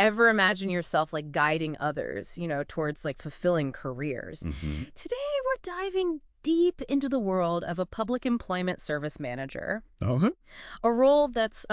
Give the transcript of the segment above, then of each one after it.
ever imagine yourself like guiding others, towards like fulfilling careers. Today, we're diving deep into the world of a public employment service manager, a role that's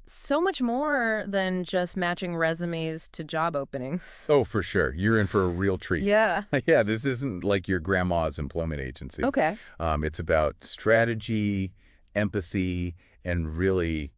so much more than just matching resumes to job openings. Oh, for sure. You're in for a real treat. Yeah. Yeah, this isn't like your grandma's employment agency. Okay. It's about strategy, empathy, and really,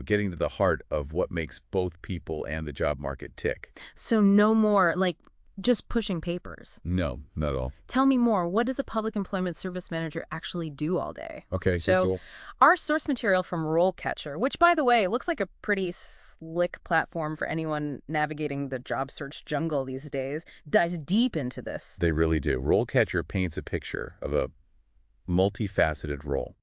getting to the heart of what makes both people and the job market tick. So no more like just pushing papers. No, not at all. Tell me more. What does a public employment service manager actually do all day? Okay, So our source material from RoleCatcher, which, by the way, looks like a pretty slick platform for anyone navigating the job search jungle these days, dives deep into this. they really do. RoleCatcher paints a picture of a multifaceted role.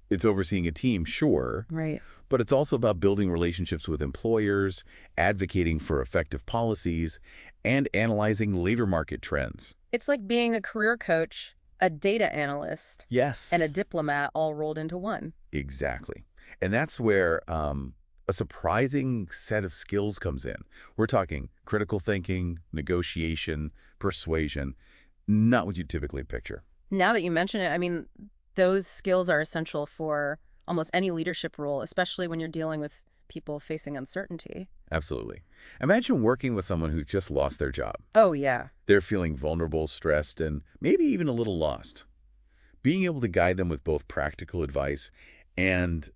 It's overseeing a team, sure, Right. but it's also about building relationships with employers, advocating for effective policies, and analyzing labor market trends. It's like being a career coach, a data analyst, Yes. and a diplomat all rolled into one. Exactly. And that's where a surprising set of skills comes in. We're talking critical thinking, negotiation, persuasion, not what you typically picture. Now that you mention it, I mean, those skills are essential for almost any leadership role, especially when you're dealing with people facing uncertainty. Absolutely. Imagine working with someone who's just lost their job. Oh, yeah. They're feeling vulnerable, stressed, and maybe even a little lost. Being able to guide them with both practical advice and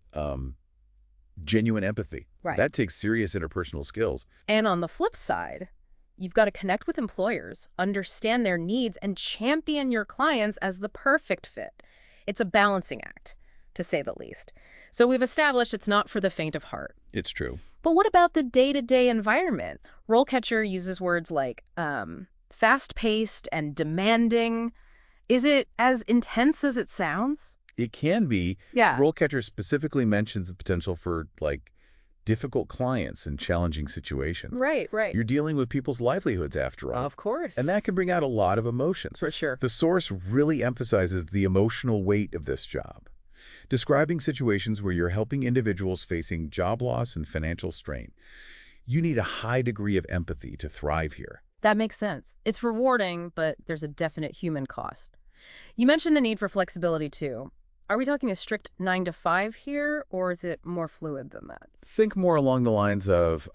genuine empathy. Right. That takes serious interpersonal skills. And on the flip side, you've got to connect with employers, understand their needs, and champion your clients as the perfect fit. It's a balancing act, to say the least. So we've established it's not for the faint of heart. It's true. But what about the day-to-day environment? RoleCatcher uses words like fast-paced and demanding. Is it as intense as it sounds? It can be. Yeah. RoleCatcher specifically mentions the potential for, difficult clients and challenging situations. Right. You're dealing with people's livelihoods, after all. Of course. And that can bring out a lot of emotions. For sure. The source really emphasizes the emotional weight of this job, describing situations where you're helping individuals facing job loss and financial strain. You need a high degree of empathy to thrive here. That makes sense. It's rewarding, but there's a definite human cost. You mentioned the need for flexibility, too. Are we talking a strict 9 to 5 here, or is it more fluid than that? Think more along the lines of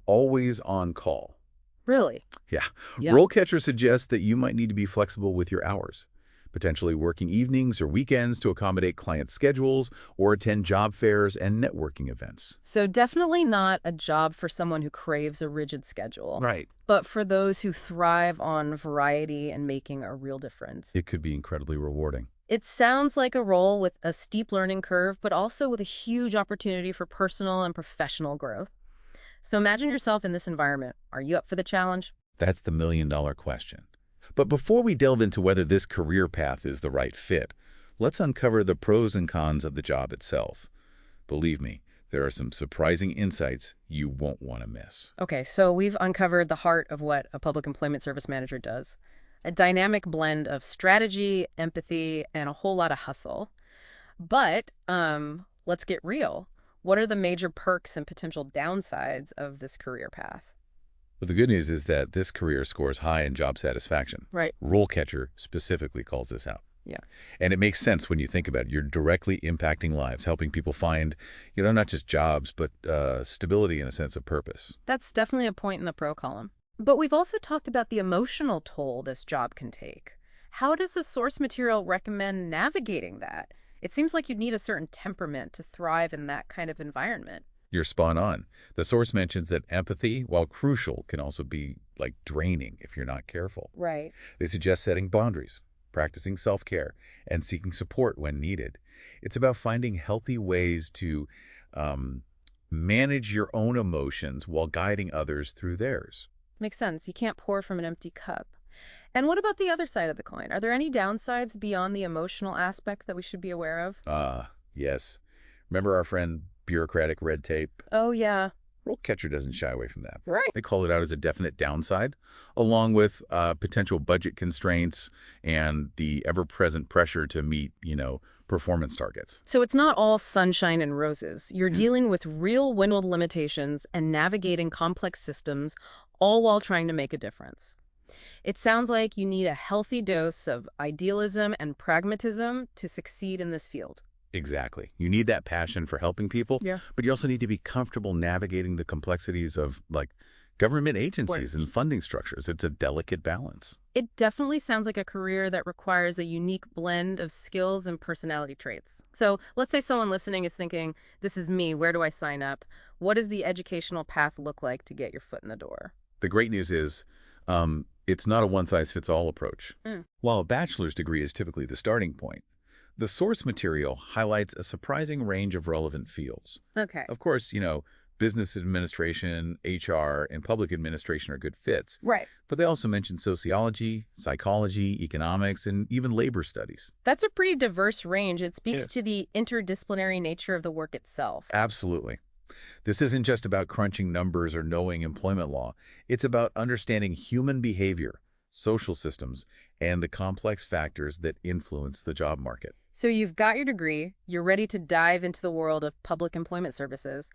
always on call. Really? Yeah. Yeah. RoleCatcher suggests that you might need to be flexible with your hours, potentially working evenings or weekends to accommodate client schedules or attend job fairs and networking events. So definitely not a job for someone who craves a rigid schedule. Right. But for those who thrive on variety and making a real difference. It could be incredibly rewarding. It sounds like a role with a steep learning curve, but also with a huge opportunity for personal and professional growth. So imagine yourself in this environment. Are you up for the challenge? That's the million-dollar question. But before we delve into whether this career path is the right fit, let's uncover the pros and cons of the job itself. Believe me, there are some surprising insights you won't want to miss. Okay, so we've uncovered the heart of what a public employment service manager does. A dynamic blend of strategy, empathy, and a whole lot of hustle. But let's get real. What are the major perks and potential downsides of this career path? But the good news is that this career scores high in job satisfaction. Right. RoleCatcher specifically calls this out. Yeah. And it makes sense when you think about it. You're directly impacting lives, helping people find, not just jobs, but stability and a sense of purpose. That's definitely a point in the pro column. But we've also talked about the emotional toll this job can take. How does the source material recommend navigating that? It seems like you'd need a certain temperament to thrive in that kind of environment. You're spot on. The source mentions that empathy, while crucial, can also be draining if you're not careful. Right. They suggest setting boundaries, practicing self-care, and seeking support when needed. It's about finding healthy ways to manage your own emotions while guiding others through theirs. Makes sense. You can't pour from an empty cup. And what about the other side of the coin? Are there any downsides beyond the emotional aspect that we should be aware of? Yes. Remember our friend bureaucratic red tape? Oh, yeah. RoleCatcher doesn't shy away from that. Right. They call it out as a definite downside, along with potential budget constraints and the ever-present pressure to meet, performance targets. So it's not all sunshine and roses. You're dealing with real-world limitations and navigating complex systems, all while trying to make a difference. It sounds like you need a healthy dose of idealism and pragmatism to succeed in this field. Exactly. You need that passion for helping people, Yeah. but you also need to be comfortable navigating the complexities of, like, government agencies and funding structures. It's a delicate balance. It definitely sounds like a career that requires a unique blend of skills and personality traits. So let's say someone listening is thinking, this is me, where do I sign up? What does the educational path look like to get your foot in the door? The great news is it's not a one-size-fits-all approach. Mm. While a bachelor's degree is typically the starting point, the source material highlights a surprising range of relevant fields. Okay. Of course, business administration, HR, and public administration are good fits. Right. But they also mention sociology, psychology, economics, and even labor studies. That's a pretty diverse range. It speaks to the interdisciplinary nature of the work itself. Absolutely. This isn't just about crunching numbers or knowing employment law. It's about understanding human behavior, social systems, and the complex factors that influence the job market. So you've got your degree, you're ready to dive into the world of public employment services.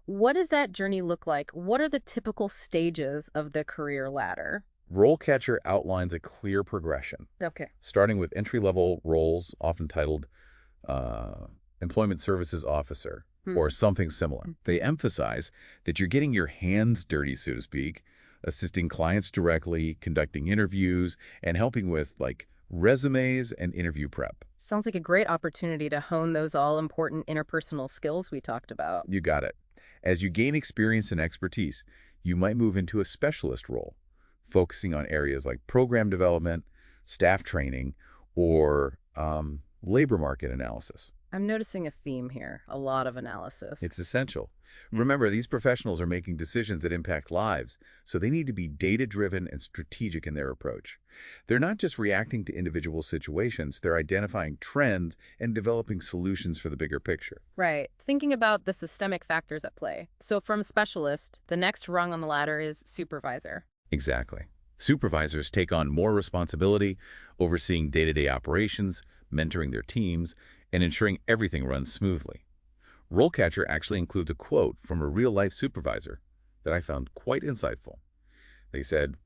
What does that journey look like? What are the typical stages of the career ladder? RoleCatcher outlines a clear progression, Okay. starting with entry-level roles, often titled Employment Services Officer, or something similar. They emphasize that you're getting your hands dirty, so to speak, assisting clients directly, conducting interviews, and helping with, like, resumes and interview prep. Sounds like a great opportunity to hone those all-important interpersonal skills we talked about. You got it. As you gain experience and expertise, you might move into a specialist role, focusing on areas like program development, staff training, or labor market analysis. I'm noticing a theme here, a lot of analysis. It's essential. Remember, these professionals are making decisions that impact lives, so they need to be data-driven and strategic in their approach. They're not just reacting to individual situations, they're identifying trends and developing solutions for the bigger picture. Right. Thinking about the systemic factors at play. So from specialist, the next rung on the ladder is supervisor. Exactly. Supervisors take on more responsibility, overseeing day-to-day operations, mentoring their teams, and ensuring everything runs smoothly. RoleCatcher actually includes a quote from a real-life supervisor that I found quite insightful. They said,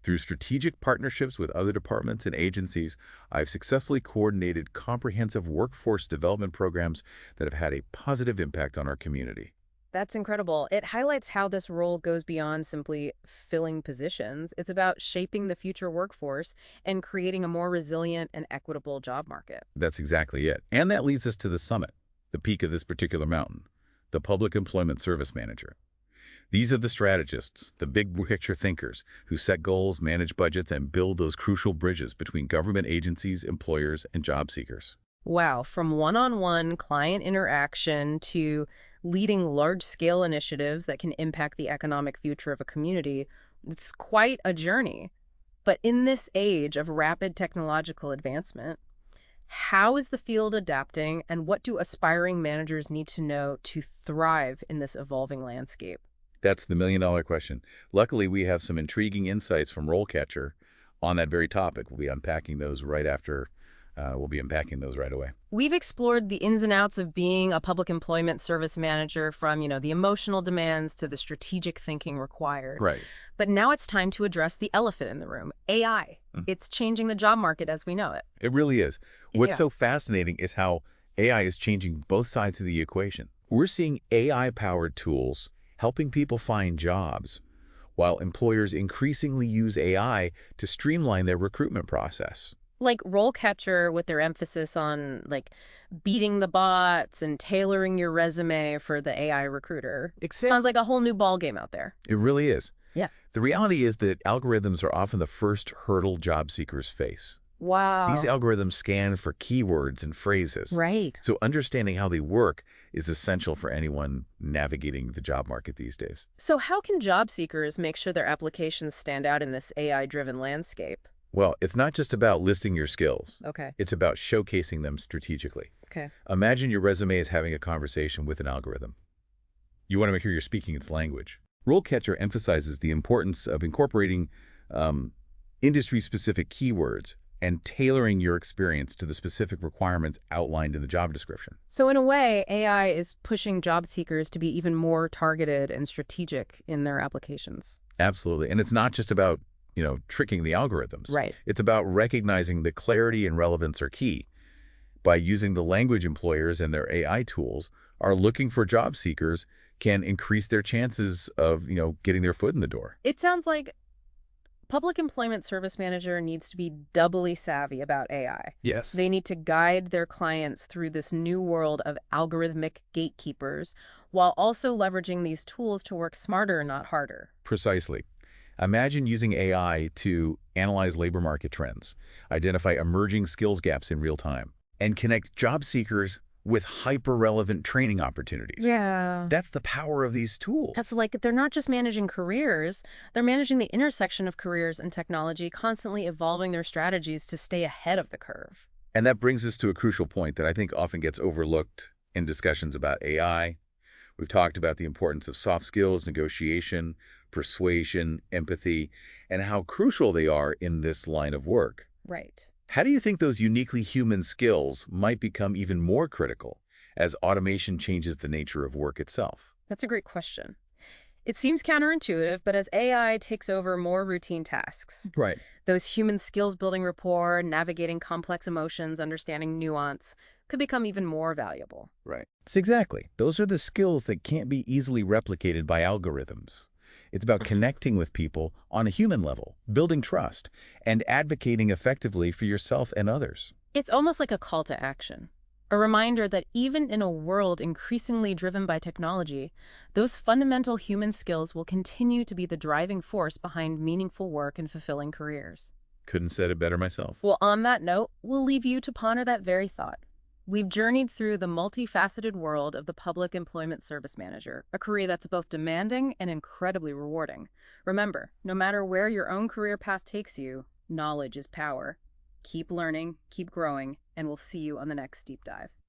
"Through strategic partnerships with other departments and agencies, I've successfully coordinated comprehensive workforce development programs that have had a positive impact on our community." That's incredible. It highlights how this role goes beyond simply filling positions. It's about shaping the future workforce and creating a more resilient and equitable job market. That's exactly it. And that leads us to the summit, the peak of this particular mountain, the Public Employment Service Manager. These are the strategists, the big picture thinkers, who set goals, manage budgets, and build those crucial bridges between government agencies, employers, and job seekers. Wow, from one-on-one client interaction to leading large-scale initiatives that can impact the economic future of a community, it's quite a journey. But in this age of rapid technological advancement, how is the field adapting, and what do aspiring managers need to know to thrive in this evolving landscape? That's the million-dollar question. Luckily, we have some intriguing insights from RoleCatcher on that very topic. We'll be unpacking those right away. We've explored the ins and outs of being a public employment service manager, from, the emotional demands to the strategic thinking required. Right. But now it's time to address the elephant in the room, AI. It's changing the job market as we know it. It really is. What's Yeah. so fascinating is how AI is changing both sides of the equation. We're seeing AI-powered tools helping people find jobs, while employers increasingly use AI to streamline their recruitment process. Like RoleCatcher, with their emphasis on beating the bots and tailoring your resume for the AI recruiter. Sounds like a whole new ballgame out there. It really is. Yeah. The reality is that algorithms are often the first hurdle job seekers face. Wow. These algorithms scan for keywords and phrases. Right. So understanding how they work is essential for anyone navigating the job market these days. So how can job seekers make sure their applications stand out in this AI-driven landscape? Well, it's not just about listing your skills. Okay. It's about showcasing them strategically. Okay. Imagine your resume is having a conversation with an algorithm. You want to make sure you're speaking its language. RoleCatcher emphasizes the importance of incorporating industry-specific keywords and tailoring your experience to the specific requirements outlined in the job description. So in a way, AI is pushing job seekers to be even more targeted and strategic in their applications. Absolutely. And it's not just about, tricking the algorithms. Right. It's about recognizing that clarity and relevance are key. By using the language employers and their AI tools are looking for job seekers can increase their chances of, getting their foot in the door. It sounds like public employment service manager needs to be doubly savvy about AI. Yes. They need to guide their clients through this new world of algorithmic gatekeepers while also leveraging these tools to work smarter, not harder. Precisely. Imagine using AI to analyze labor market trends, identify emerging skills gaps in real time, and connect job seekers with hyper-relevant training opportunities. Yeah. That's the power of these tools. That's like they're not just managing careers, they're managing the intersection of careers and technology, constantly evolving their strategies to stay ahead of the curve. And that brings us to a crucial point that I think often gets overlooked in discussions about AI. We've talked about the importance of soft skills, negotiation, persuasion, empathy, and how crucial they are in this line of work. Right. How do you think those uniquely human skills might become even more critical as automation changes the nature of work itself? That's a great question. It seems counterintuitive, but as AI takes over more routine tasks, Right. those human skills building rapport, navigating complex emotions, understanding nuance, could become even more valuable. Right. It's exactly. Those are the skills that can't be easily replicated by algorithms. It's about connecting with people on a human level, building trust, and advocating effectively for yourself and others. It's almost like a call to action, a reminder that even in a world increasingly driven by technology, those fundamental human skills will continue to be the driving force behind meaningful work and fulfilling careers. Couldn't said it better myself. Well, on that note, we'll leave you to ponder that very thought. We've journeyed through the multifaceted world of the public employment service manager, a career that's both demanding and incredibly rewarding. Remember, no matter where your own career path takes you, knowledge is power. Keep learning, keep growing, and we'll see you on the next deep dive.